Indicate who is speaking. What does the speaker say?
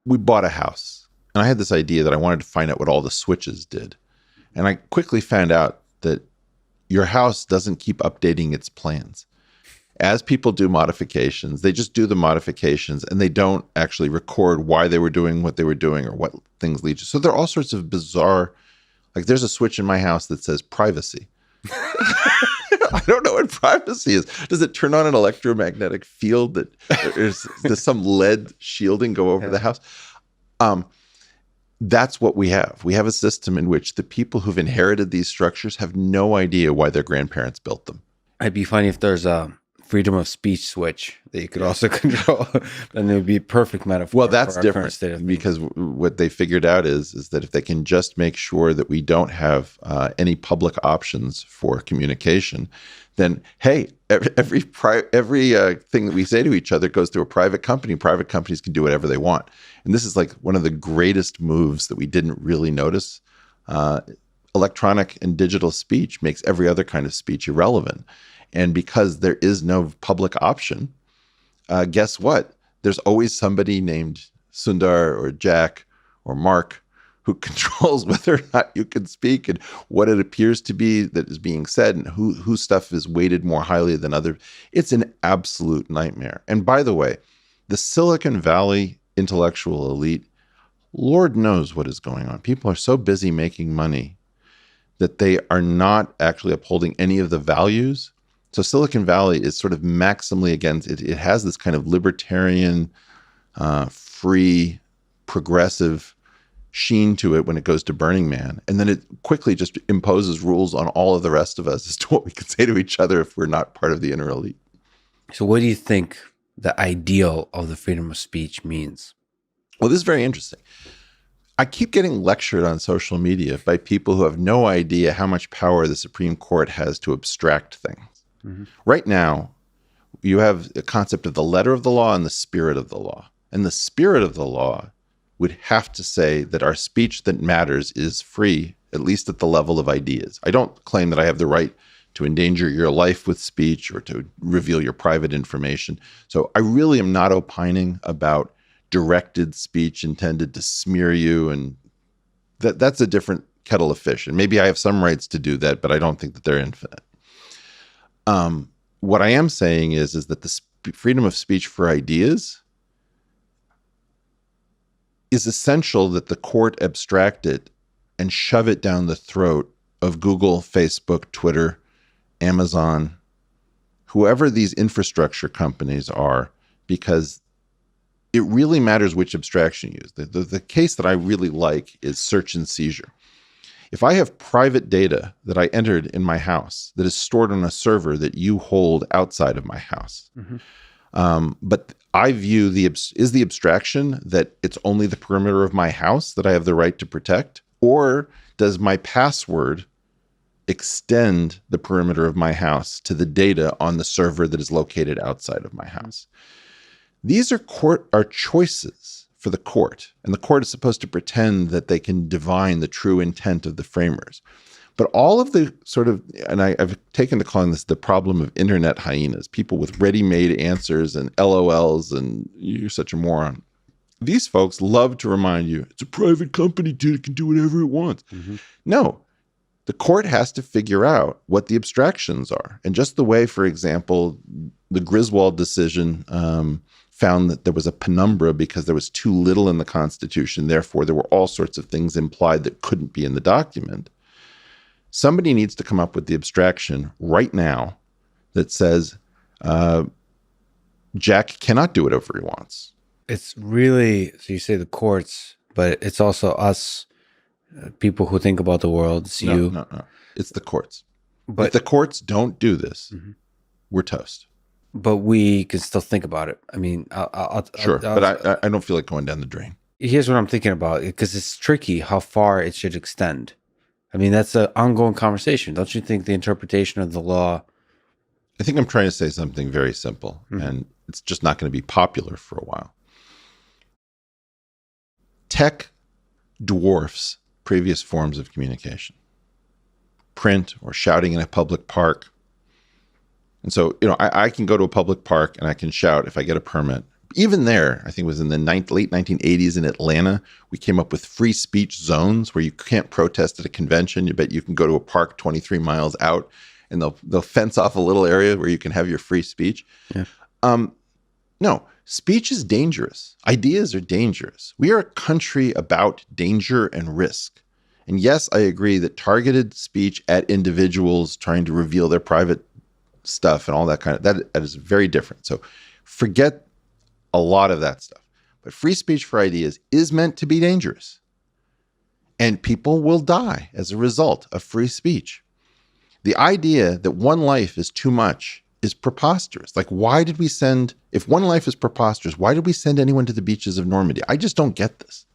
Speaker 1: we bought a house, and I had this idea that I wanted to find out what all the switches did. And I quickly found out that your house doesn't keep updating its plans. As people do modifications, they just do the modifications and they don't actually record why they were doing what they were doing or what things lead to. So there are all sorts of bizarre, like there's a switch in my house that says privacy. I don't know what privacy is. Does it turn on an electromagnetic field that does some lead shielding go over the house? That's what we have. We have a system in which the people who've inherited these structures have no idea why their grandparents built them.
Speaker 2: It'd be funny if there's a freedom of speech switch that you could also control, and it would be a perfect metaphor.
Speaker 1: Well, that's different because what they figured out is that if they can just make sure that we don't have any public options for communication, then hey, every thing that we say to each other goes through a private company. Private companies can do whatever they want, and this is like one of the greatest moves that we didn't really notice. Electronic and digital speech makes every other kind of speech irrelevant. And because there is no public option, guess what? There's always somebody named Sundar or Jack or Mark who controls whether or not you can speak and what it appears to be that is being said and whose stuff is weighted more highly than others. It's an absolute nightmare. And by the way, the Silicon Valley intellectual elite, Lord knows what is going on. People are so busy making money that they are not actually upholding any of the values. So Silicon Valley is sort of maximally against it. It has this kind of libertarian, free, progressive sheen to it when it goes to Burning Man. And then it quickly just imposes rules on all of the rest of us as to what we can say to each other if we're not part of the inner elite.
Speaker 2: So what do you think the ideal of the freedom of speech means?
Speaker 1: Well, this is very interesting. I keep getting lectured on social media by people who have no idea how much power the Supreme Court has to abstract things. Mm-hmm. Right now, you have a concept of the letter of the law and the spirit of the law. And the spirit of the law would have to say that our speech that matters is free, at least at the level of ideas. I don't claim that I have the right to endanger your life with speech or to reveal your private information. So I really am not opining about directed speech intended to smear you. And that's a different kettle of fish. And maybe I have some rights to do that, but I don't think that they're infinite. What I am saying is that the freedom of speech for ideas is essential that the court abstract it and shove it down the throat of Google, Facebook, Twitter, Amazon, whoever these infrastructure companies are, because it really matters which abstraction you use. The case that I really like is search and seizure. If I have private data that I entered in my house that is stored on a server that you hold outside of my house, but I view is the abstraction that it's only the perimeter of my house that I have the right to protect, or does my password extend the perimeter of my house to the data on the server that is located outside of my house? These are choices for the court, and the court is supposed to pretend that they can divine the true intent of the framers. But all of the sort of, and I've taken to calling this the problem of internet hyenas, people with ready-made answers and LOLs and you're such a moron. These folks love to remind you, it's a private company, dude, it can do whatever it wants. Mm-hmm. No, the court has to figure out what the abstractions are. And just the way, for example, the Griswold decision found that there was a penumbra because there was too little in the Constitution. Therefore, there were all sorts of things implied that couldn't be in the document. Somebody needs to come up with the abstraction right now that says Jack cannot do whatever he wants.
Speaker 2: It's really, so you say the courts, but it's also us, people who think about the world. It's you.
Speaker 1: No. It's the courts. But if the courts don't do this, we're toast.
Speaker 2: But we can still think about it. I mean,
Speaker 1: but I don't feel like going down the drain.
Speaker 2: Here's what I'm thinking about, because it's tricky how far it should extend. I mean, that's an ongoing conversation. Don't you think the interpretation of the law?
Speaker 1: I think I'm trying to say something very simple, and it's just not going to be popular for a while. Tech dwarfs previous forms of communication. Print or shouting in a public park. And so, I can go to a public park and I can shout if I get a permit, even there, I think it was in the late 1980s in Atlanta, we came up with free speech zones where you can't protest at a convention, but you can go to a park 23 miles out and they'll fence off a little area where you can have your free speech.
Speaker 2: Yeah.
Speaker 1: No, speech is dangerous. Ideas are dangerous. We are a country about danger and risk. And yes, I agree that targeted speech at individuals trying to reveal their private stuff and all that that is very different. So forget a lot of that stuff. But free speech for ideas is meant to be dangerous. And people will die as a result of free speech. The idea that one life is too much is preposterous. Like, why did if one life is preposterous, why did we send anyone to the beaches of Normandy? I just don't get this.